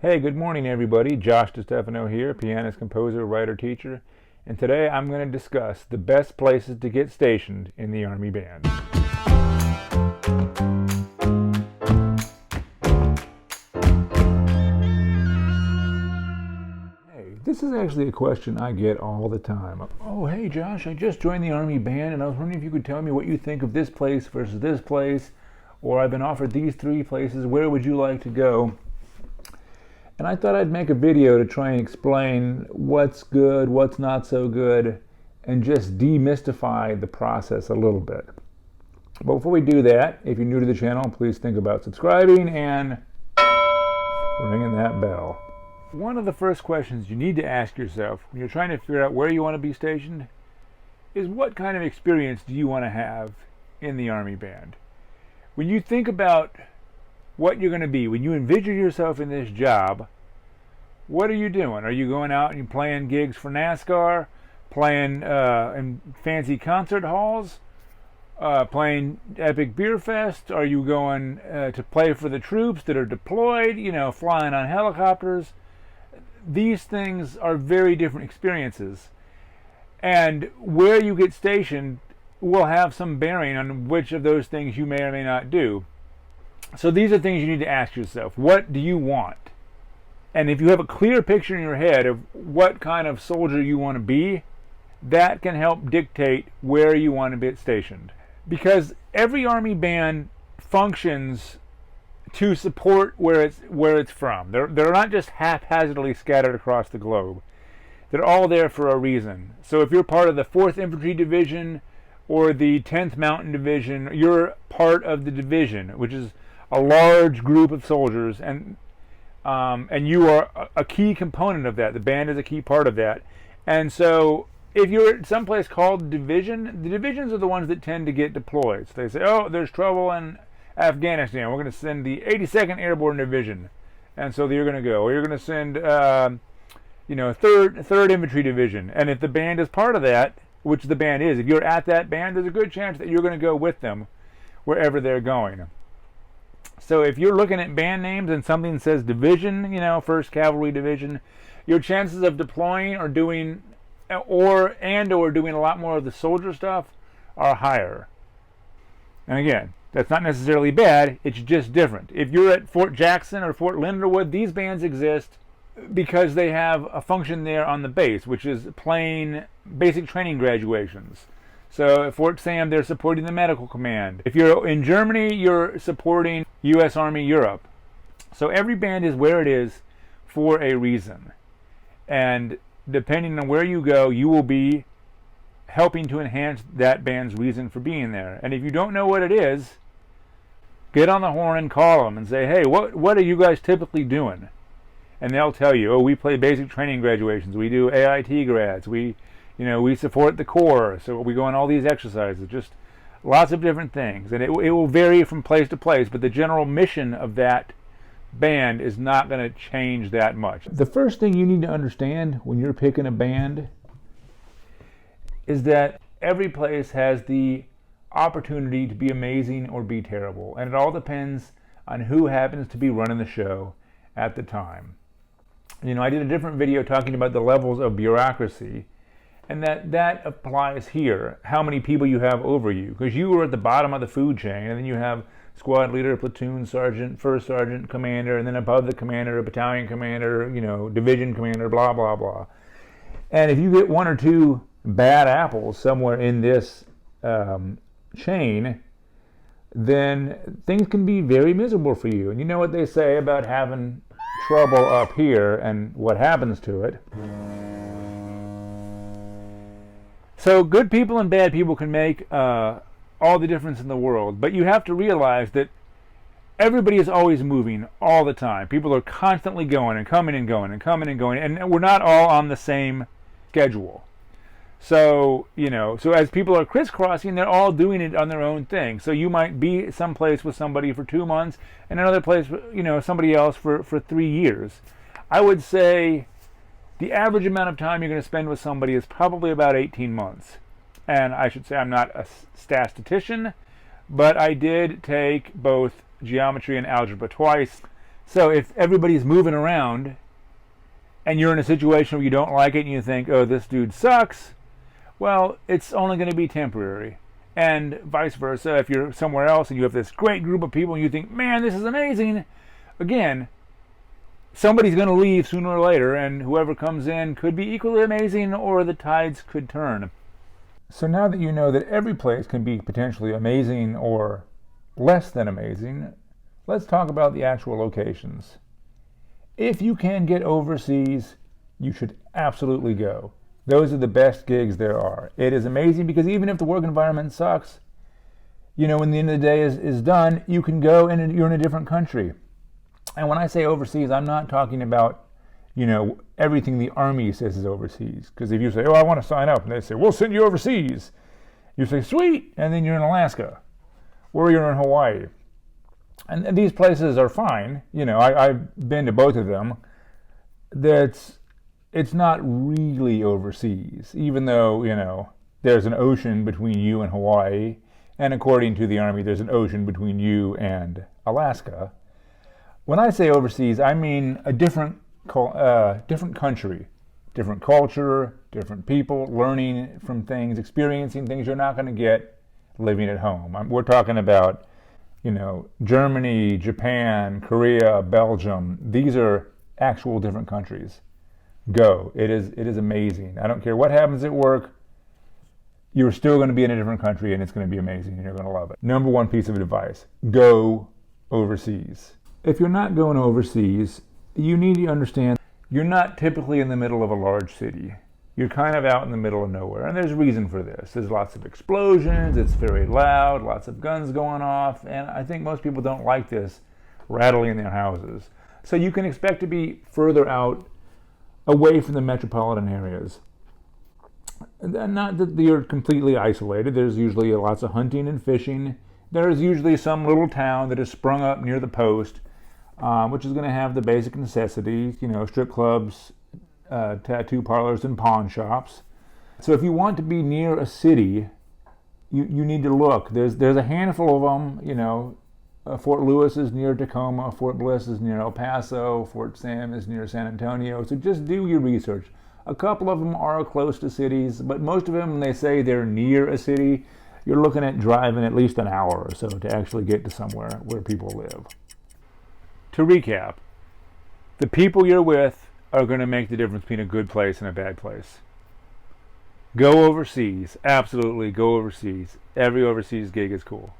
Hey, good morning everybody. Josh DiStefano here, pianist, composer, writer, teacher. And today I'm going to discuss the best places to get stationed in the Army Band. Hey, this is actually a question I get all the time. Oh, hey Josh, I just joined the Army Band and I was wondering if you could tell me what you think of this place versus this place, or I've been offered these three places, where would you like to go? And I thought I'd make a video to try and explain what's good, what's not so good, and just demystify the process a little bit. But before we do that, if you're new to the channel, please think about subscribing and ringing that bell. One of the first questions you need to ask yourself when you're trying to figure out where you want to be stationed is, what kind of experience do you want to have in the Army Band? When you think about what you're going to be, when you envision yourself in this job, what are you doing? Are you going out and you playing gigs for NASCAR, playing in fancy concert halls, playing epic beer fest? Are you going to play for the troops that are deployed, flying on helicopters? These things are very different experiences, and where you get stationed will have some bearing on which of those things you may or may not do. So these are things you need to ask yourself. What do you want? And if you have a clear picture in your head of what kind of soldier you want to be, that can help dictate where you want to be stationed. Because every Army Band functions to support where it's from. They're not just haphazardly scattered across the globe. They're all there for a reason. So if you're part of the 4th Infantry Division or the 10th Mountain Division, you're part of the division, which is a large group of soldiers, and you are a key component of that. The band is a key part of that. And so if you're at some place called division, the divisions are the ones that tend to get deployed. So they say, oh, there's trouble in Afghanistan, we're going to send the 82nd Airborne Division, and so you're going to go. Or you're going to send 3rd Infantry Division, and if the band is part of that, which the band is, if you're at that band, there's a good chance that you're going to go with them wherever they're going. So if you're looking at band names and something says division, 1st Cavalry Division, your chances of deploying or doing or doing a lot more of the soldier stuff are higher. And again, that's not necessarily bad, it's just different. If you're at Fort Jackson or Fort Linderwood, these bands exist because they have a function there on the base, which is playing basic training graduations. So at Fort Sam, they're supporting the medical command. If you're in Germany, you're supporting U.S. Army Europe. So every band is where it is for a reason. And depending on where you go, you will be helping to enhance that band's reason for being there. And if you don't know what it is, get on the horn and call them and say, hey, what are you guys typically doing? And they'll tell you, oh, we play basic training graduations, we do AIT grads, we support the Corps, so we go on all these exercises, just lots of different things. And it will vary from place to place, but the general mission of that band is not going to change that much. The first thing you need to understand when you're picking a band is that every place has the opportunity to be amazing or be terrible, and it all depends on who happens to be running the show at the time. I did a different video talking about the levels of bureaucracy, and that applies here, how many people you have over you, because you are at the bottom of the food chain, and then you have squad leader, platoon sergeant, first sergeant, commander, and then above the commander, a battalion commander, division commander, blah, blah, blah. And if you get one or two bad apples somewhere in this chain, then things can be very miserable for you. And you know what they say about having trouble up here and what happens to it. So good people and bad people can make all the difference in the world, but you have to realize that everybody is always moving all the time. People are constantly going and coming and going and coming and going, and we're not all on the same schedule. So, so as people are crisscrossing, they're all doing it on their own thing. So you might be someplace with somebody for 2 months, and another place, somebody else for 3 years. I would say the average amount of time you're going to spend with somebody is probably about 18 months. And I should say I'm not a statistician, but I did take both geometry and algebra twice. So if everybody's moving around and you're in a situation where you don't like it and you think, oh, this dude sucks, well, it's only going to be temporary. And vice versa, if you're somewhere else and you have this great group of people and you think, man, this is amazing, again, somebody's going to leave sooner or later, and whoever comes in could be equally amazing, or the tides could turn. So now that you know that every place can be potentially amazing or less than amazing, let's talk about the actual locations. If you can get overseas, you should absolutely go. Those are the best gigs there are. It is amazing because even if the work environment sucks, you know, when the end of the day is done, you can go and you're in a different country. And when I say overseas, I'm not talking about, you know, everything the Army says is overseas. Because if you say, oh, I want to sign up, and they say, we'll send you overseas, you say, sweet, and then you're in Alaska, or you're in Hawaii. And these places are fine. You know, I've been to both of them. It's not really overseas, even though, you know, there's an ocean between you and Hawaii, and according to the Army, there's an ocean between you and Alaska. When I say overseas, I mean a different country, different culture, different people, learning from things, experiencing things you're not going to get living at home. We're talking about, you know, Germany, Japan, Korea, Belgium. These are actual different countries. Go. It is amazing. I don't care what happens at work. You're still going to be in a different country, and it's going to be amazing, and you're going to love it. Number one piece of advice: go overseas. If you're not going overseas, you need to understand you're not typically in the middle of a large city. You're kind of out in the middle of nowhere, and there's a reason for this. There's lots of explosions, it's very loud, lots of guns going off, and I think most people don't like this rattling in their houses. So you can expect to be further out, away from the metropolitan areas. Not that you're completely isolated. There's usually lots of hunting and fishing. There's usually some little town that has sprung up near the post, which is going to have the basic necessities, you know, strip clubs, tattoo parlors, and pawn shops. So if you want to be near a city, you need to look. There's a handful of them, you know. Fort Lewis is near Tacoma, Fort Bliss is near El Paso, Fort Sam is near San Antonio. So just do your research. A couple of them are close to cities, but most of them, when they say they're near a city, you're looking at driving at least an hour or so to actually get to somewhere where people live. To recap, the people you're with are going to make the difference between a good place and a bad place. Go overseas. Absolutely, go overseas. Every overseas gig is cool.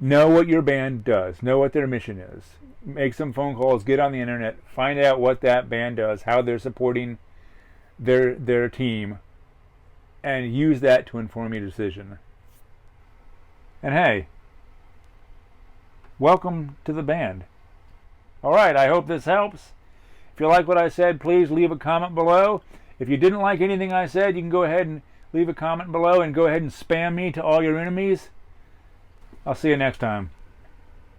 Know what your band does. Know what their mission is. Make some phone calls. Get on the internet. Find out what that band does, how they're supporting their team, and use that to inform your decision. And hey, welcome to the band. All right, I hope this helps. If you like what I said, please leave a comment below. If you didn't like anything I said, you can go ahead and leave a comment below and go ahead and spam me to all your enemies. I'll see you next time.